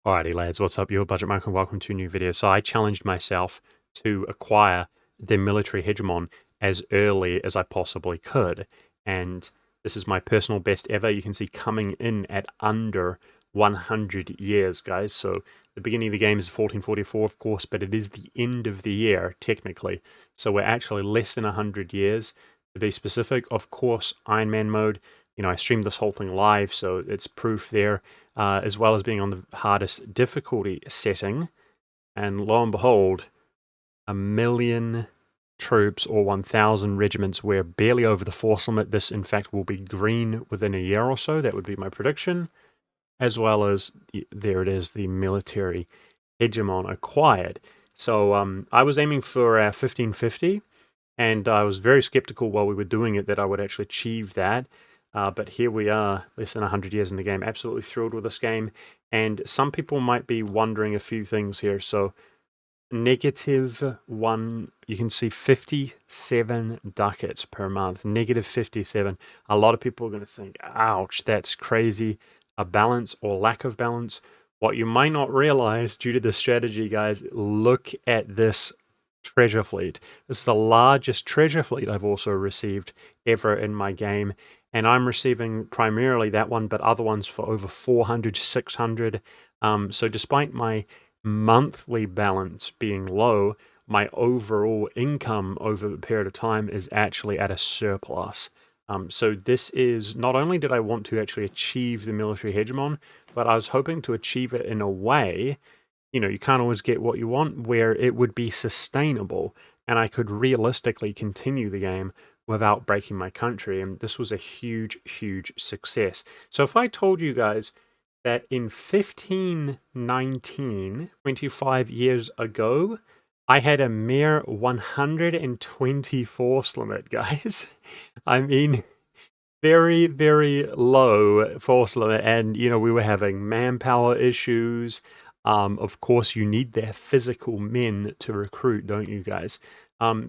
Alrighty lads, what's up? Your Budget Mark and welcome to a new video. So I challenged myself to acquire the military hegemon as early as I possibly could. And this is my personal best ever. You can see coming in at under 100 years, guys. So the beginning of the game is 1444, of course, but it is the end of the year, technically. So we're actually less than 100 years. To be specific, of course, Iron Man mode. You know, I streamed this whole thing live, so it's proof there. As well as being on the hardest difficulty setting. And lo and behold, 1,000,000 troops or 1,000 regiments. We're barely over the force limit. This, in fact, will be green within a year or so. That would be my prediction. As well as, there it is, the military hegemon acquired. So I was aiming for 1550, and I was very skeptical while we were doing it that I would actually achieve that. But here we are, less than 100 years in the game. Absolutely thrilled with this game. And some people might be wondering a few things here. So, -1, you can see 57 ducats per month. -57. A lot of people are going to think, ouch, that's crazy. A balance or lack of balance. What you might not realize due to this strategy, guys, look at this treasure fleet. This is the largest treasure fleet I've also received ever in my game. And I'm receiving primarily that one, but other ones for over 400, 600. So despite my monthly balance being low, my overall income over a period of time is actually at a surplus. So this is, not only did I want to actually achieve the military hegemon, but I was hoping to achieve it in a way, you know, you can't always get what you want, where it would be sustainable and I could realistically continue the game without breaking my country. And this was a huge, huge success. So if I told you guys that in 1519, 25 years ago, I had a mere 120 force limit, guys. I mean, very, very low force limit. And, you know, we were having manpower issues. Of course, you need their physical men to recruit, don't you guys?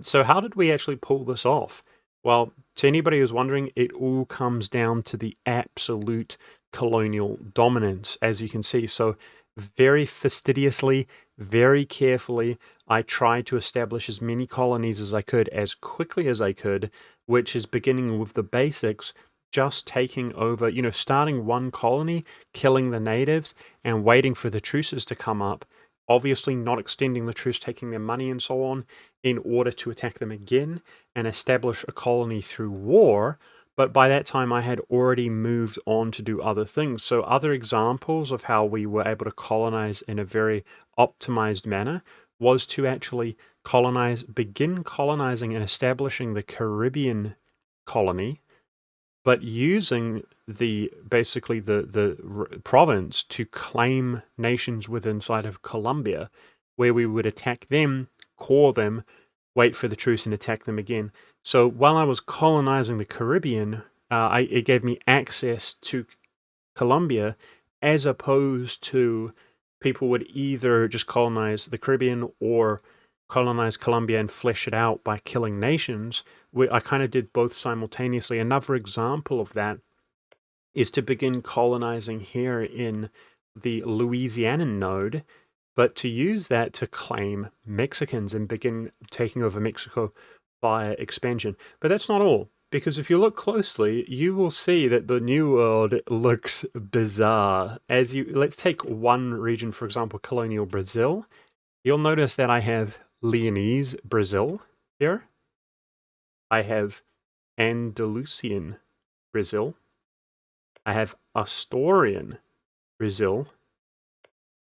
So how did we actually pull this off? Well, to anybody who's wondering, it all comes down to the absolute colonial dominance, as you can see. So very fastidiously, very carefully, I tried to establish as many colonies as I could, as quickly as I could, which is beginning with the basics, just taking over, you know, starting one colony, killing the natives, and waiting for the truces to come up. Obviously not extending the truce, taking their money and so on, in order to attack them again and establish a colony through war. But by that time, I had already moved on to do other things. So other examples of how we were able to colonize in a very optimized manner was to actually begin colonizing and establishing the Caribbean colony, but using basically the province to claim nations within inside of Colombia, where we would attack them, core them, wait for the truce and attack them again. So while I was colonizing the Caribbean, it gave me access to Colombia, as opposed to people would either just colonize the Caribbean or colonize Colombia and flesh it out by killing nations. I kind of did both simultaneously. Another example of that is to begin colonizing here in the Louisianan node, but to use that to claim Mexicans and begin taking over Mexico via expansion. But that's not all, because if you look closely, you will see that the New World looks bizarre. Let's take one region, for example, colonial Brazil. You'll notice that I have Leonese Brazil here. I have Andalusian Brazil. I have Asturian Brazil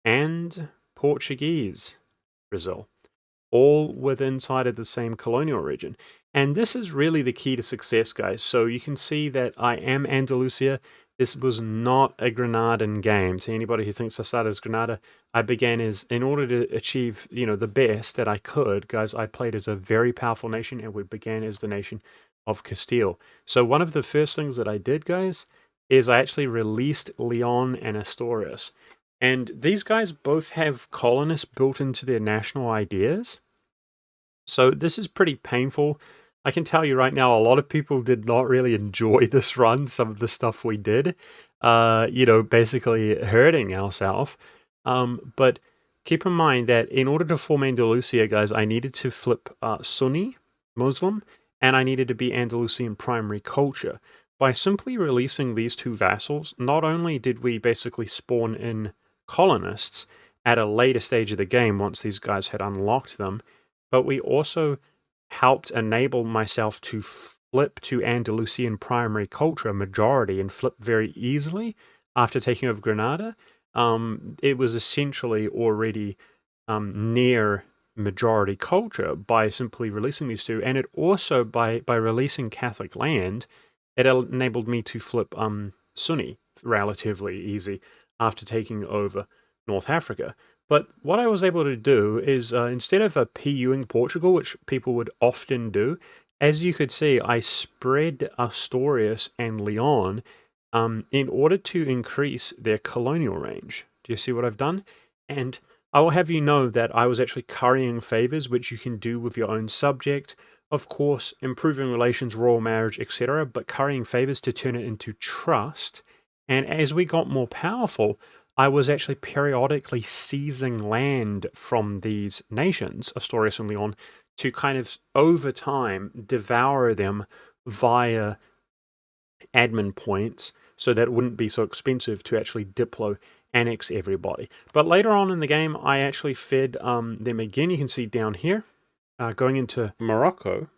and Portuguese Brazil, all within inside of the same colonial region. And this is really the key to success, guys. So you can see that I am Andalusia. This was not a Granadan game. To anybody who thinks I started as Granada, I began as, in order to achieve, you know, the best that I could, guys, I played as a very powerful nation, and we began as the nation of Castile. So one of the first things that I did, guys, is I actually released Leon and Asturias. And these guys both have colonists built into their national ideas. So this is pretty painful. I can tell you right now, a lot of people did not really enjoy this run, some of the stuff we did, you know, basically hurting ourselves. But keep in mind that in order to form Andalusia, guys, I needed to flip Sunni Muslim, and I needed to be Andalusian primary culture. By simply releasing these two vassals, not only did we basically spawn in colonists at a later stage of the game once these guys had unlocked them, but we also helped enable myself to flip to Andalusian primary culture majority and flip very easily after taking over Granada. It was essentially already near majority culture by simply releasing these two, and it also by releasing Catholic land, it enabled me to flip Sunni relatively easy after taking over North Africa. But what I was able to do is instead of PUing Portugal, which people would often do, as you could see, I spread Asturias and Leon in order to increase their colonial range. Do you see what I've done? And I will have you know that I was actually currying favors, which you can do with your own subject. Of course, improving relations, royal marriage, etc., but currying favors to turn it into trust. And as we got more powerful, I was actually periodically seizing land from these nations, Asturias and Leon, to kind of, over time, devour them via admin points so that it wouldn't be so expensive to actually diplo annex everybody. But later on in the game, I actually fed them again. You can see down here, going into Morocco,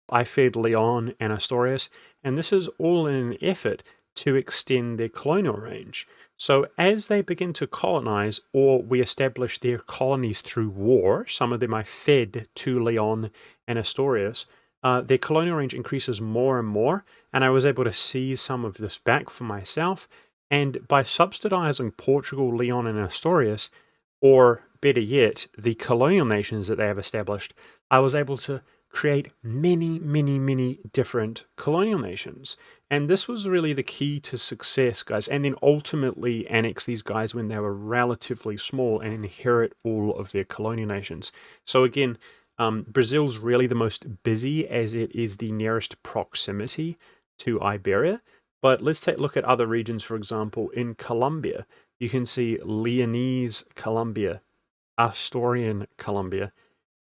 I fed Leon and Asturias, and this is all in an effort to extend their colonial range. So as they begin to colonize, or we establish their colonies through war, some of them I fed to Leon and Asturias, their colonial range increases more and more, and I was able to seize some of this back for myself. And by subsidizing Portugal, Leon, and Asturias, or better yet, the colonial nations that they have established, I was able to create many, many, many different colonial nations. And this was really the key to success, guys. And then ultimately annex these guys when they were relatively small and inherit all of their colonial nations. So again, Brazil's really the most busy as it is the nearest proximity to Iberia. But let's take a look at other regions, for example, in Colombia. You can see Leonese Colombia, Asturian Colombia,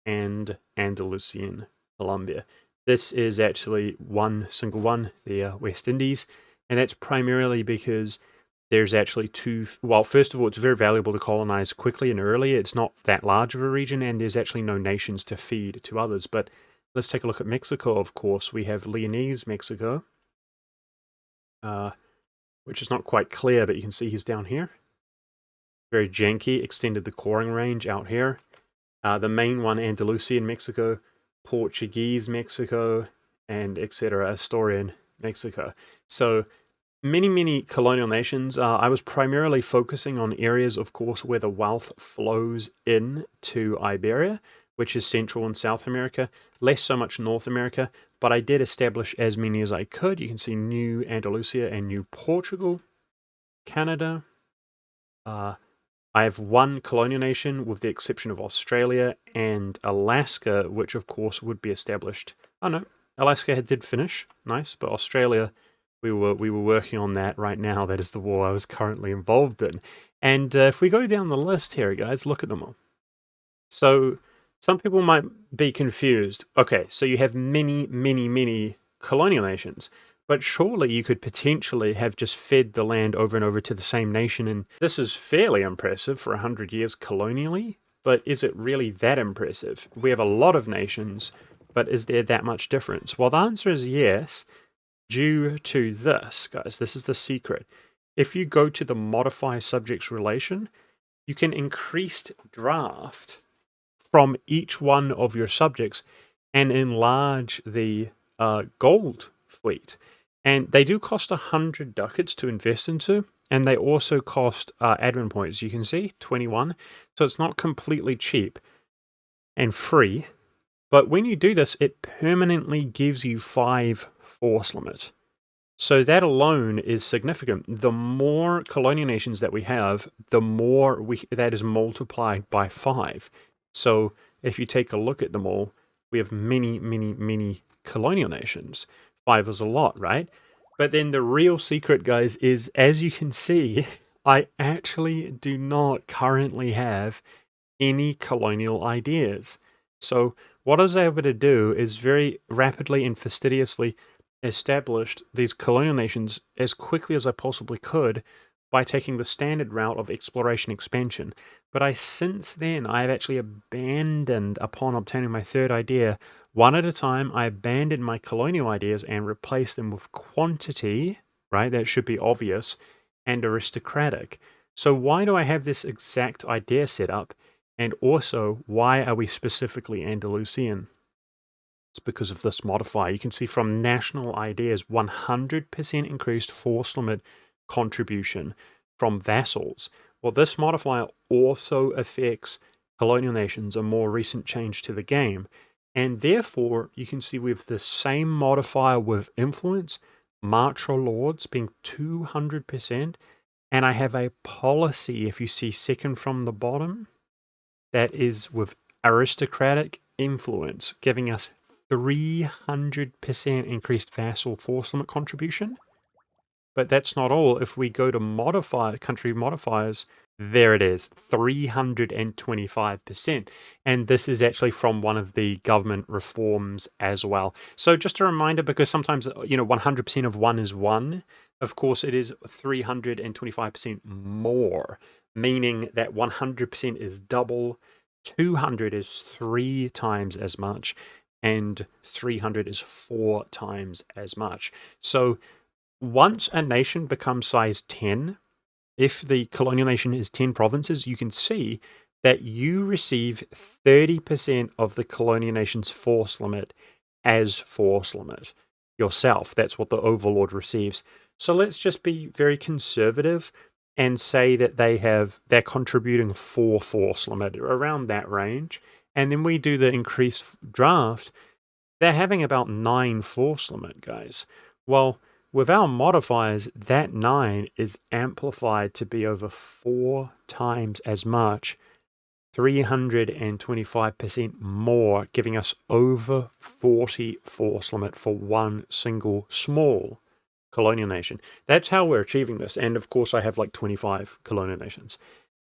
and Andalusian Colombia. This is actually one single one, the West Indies, and that's primarily because there's actually two. Well, first of all, it's very valuable to colonize quickly and early. It's not that large of a region, and there's actually no nations to feed to others. But let's take a look at Mexico, of course. We have Leonese Mexico, which is not quite clear, but you can see he's down here. Very janky, extended the coring range out here. The main one, Andalusian Mexico, Portuguese Mexico, and etc. Asturian Mexico. So many, many colonial nations. I was primarily focusing on areas, of course, where the wealth flows in to Iberia, which is Central and South America, less so much North America, but I did establish as many as I could. You can see New Andalusia and New Portugal, Canada. I have one colonial nation with the exception of Australia and Alaska, which of course would be established. Oh no, Alaska did finish, nice, but Australia, we were working on that right now. That is the war I was currently involved in. And if we go down the list here, guys, look at them all. So some people might be confused. Okay, so you have many, many, many colonial nations. But surely you could potentially have just fed the land over and over to the same nation, and this is fairly impressive for 100 years colonially, but is it really that impressive? We have a lot of nations, but is there that much difference? Well, the answer is yes, due to this, guys. This is the secret. If you go to the modify subjects relation, you can increase draft from each one of your subjects and enlarge the gold fleet. And they do cost 100 ducats to invest into, and they also cost admin points. You can see 21, so it's not completely cheap and free. But when you do this, it permanently gives you 5 force limit. So that alone is significant. The more colonial nations that we have, the more that is multiplied by 5. So if you take a look at them all, we have many, many, many colonial nations. 5 is a lot, right? But then the real secret, guys, is as you can see, I actually do not currently have any colonial ideas. So what I was able to do is very rapidly and fastidiously established these colonial nations as quickly as I possibly could by taking the standard route of exploration expansion. But since then I have actually abandoned, upon obtaining my third idea, one at a time, I abandoned my colonial ideas and replaced them with quantity, right? That should be obvious, and aristocratic. So why do I have this exact idea set up? And also, why are we specifically Andalusian? It's because of this modifier. You can see from national ideas, 100% increased force limit contribution from vassals. Well, this modifier also affects colonial nations, a more recent change to the game. And therefore, you can see we have the same modifier with influence, marcher lords being 200%. And I have a policy, if you see second from the bottom, that is with aristocratic influence, giving us 300% increased vassal force limit contribution. But that's not all. If we go to country modifiers, there it is, 325%. And this is actually from one of the government reforms as well. So just a reminder, because sometimes, 100% of one is one. Of course, it is 325% more, meaning that 100% is double, 200 is 3 times as much, and 300 is 4 times as much. So once a nation becomes size 10, if the colonial nation is 10 provinces, you can see that you receive 30% of the colonial nation's force limit as force limit yourself. That's what the overlord receives. So let's just be very conservative and say that they're contributing 4 force limit, around that range. And then we do the increased draft. They're having about 9 force limit, guys. Well, with our modifiers, that 9 is amplified to be over 4 times as much, 325% more, giving us over 40 force limit for one single small colonial nation. That's how we're achieving this. And of course, I have like 25 colonial nations.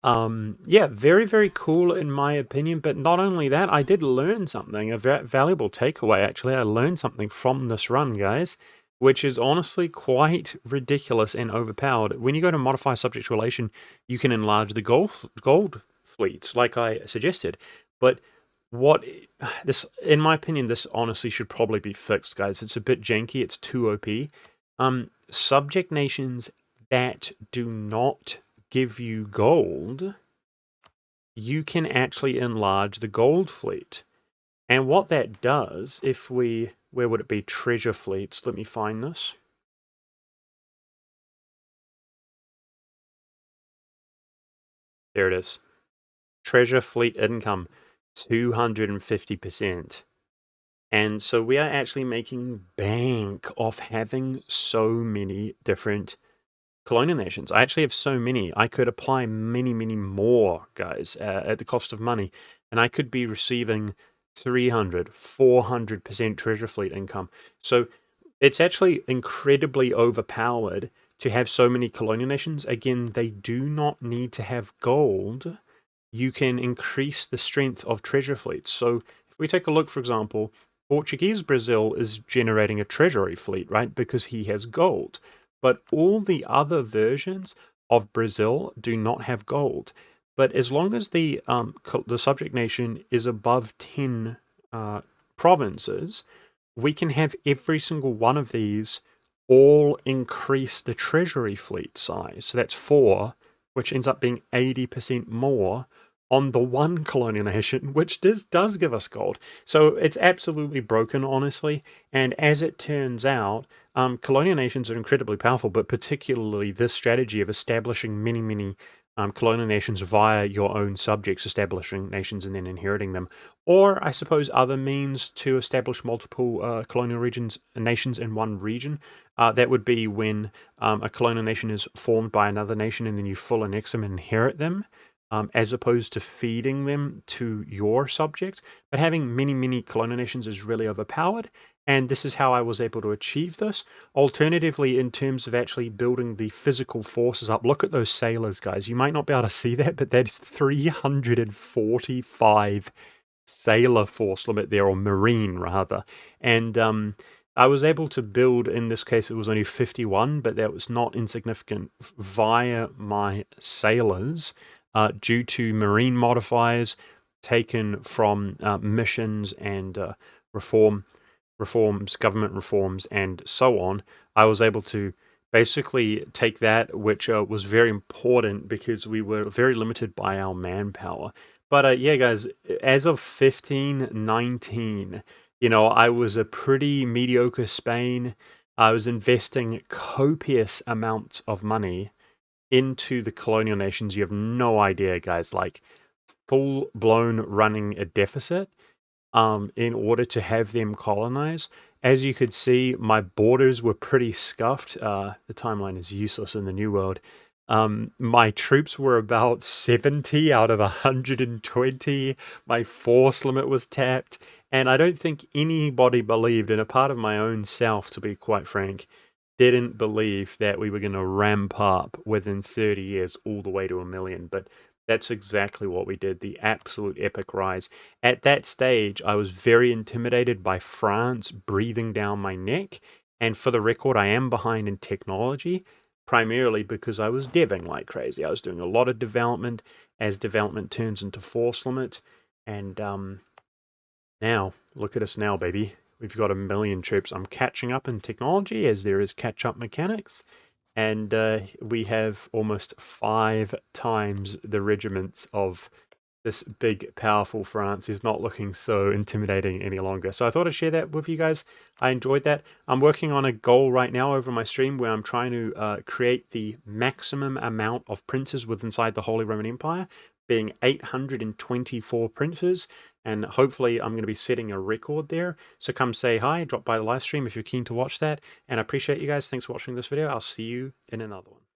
Yeah, very, very cool in my opinion. But not only that, I did learn something, a valuable takeaway actually. I learned something from this run, guys, which is honestly quite ridiculous and overpowered. When you go to modify subject relation, you can enlarge the gold fleets, like I suggested. But what this, in my opinion, this honestly should probably be fixed, guys. It's a bit janky. It's too OP. Subject nations that do not give you gold, you can actually enlarge the gold fleet. And what that does, where would it be? Treasure fleets. Let me find this. There it is. Treasure fleet income, 250%. And so we are actually making bank off having so many different colonial nations. I actually have so many. I could apply many, many more, guys, at the cost of money. And I could be receiving 300, 400% treasure fleet income. So it's actually incredibly overpowered to have so many colonial nations. Again, they do not need to have gold. You can increase the strength of treasure fleets. So if we take a look, for example, Portuguese Brazil is generating a treasury fleet, right? Because he has gold. But all the other versions of Brazil do not have gold. But as long as the subject nation is above 10 provinces, we can have every single one of these all increase the treasury fleet size. So that's 4, which ends up being 80% more on the one colonial nation, which does give us gold. So it's absolutely broken, honestly. And as it turns out, colonial nations are incredibly powerful, but particularly this strategy of establishing many, many colonial nations via your own subjects, establishing nations and then inheriting them. Or, I suppose, other means to establish multiple colonial nations in one region. That would be when a colonial nation is formed by another nation and then you full annex them and inherit them. as opposed to feeding them to your subjects. But having many, many colonial nations is really overpowered, and this is how I was able to achieve this. Alternatively, in terms of actually building the physical forces up, look at those sailors, guys. You might not be able to see that, but that is 345 sailor force limit there, or marine rather. And I was able to build, in this case it was only 51, but that was not insignificant, via my sailors, due to marine modifiers taken from missions and reforms, government reforms, and so on. I was able to basically take that, which was very important because we were very limited by our manpower. But yeah, guys, as of 1519, I was a pretty mediocre Spain. I was investing copious amounts of money into the colonial nations. You have no idea, guys, like full blown running a deficit in order to have them colonize. As you could see, my borders were pretty scuffed. The timeline is useless in the New World. My troops were about 70 out of 120. My force limit was tapped. And I don't think anybody believed, and a part of my own self, to be quite frank, didn't believe that we were going to ramp up within 30 years all the way to 1 million. But that's exactly what we did, the absolute epic rise. At that stage, I was very intimidated by France breathing down my neck. And for the record, I am behind in technology, primarily because I was deving like crazy. I was doing a lot of development as development turns into force limit. And now, look at us now, baby. We've got 1 million troops. I'm catching up in technology as there is catch-up mechanics. And we have almost 5 times the regiments of this big, powerful France. Is not looking so intimidating any longer. So I thought I'd share that with you guys. I enjoyed that. I'm working on a goal right now over my stream where I'm trying to create the maximum amount of princes within inside the Holy Roman Empire, being 824 princes. And hopefully I'm going to be setting a record there. So come say hi, drop by the live stream if you're keen to watch that. And I appreciate you guys. Thanks for watching this video. I'll see you in another one.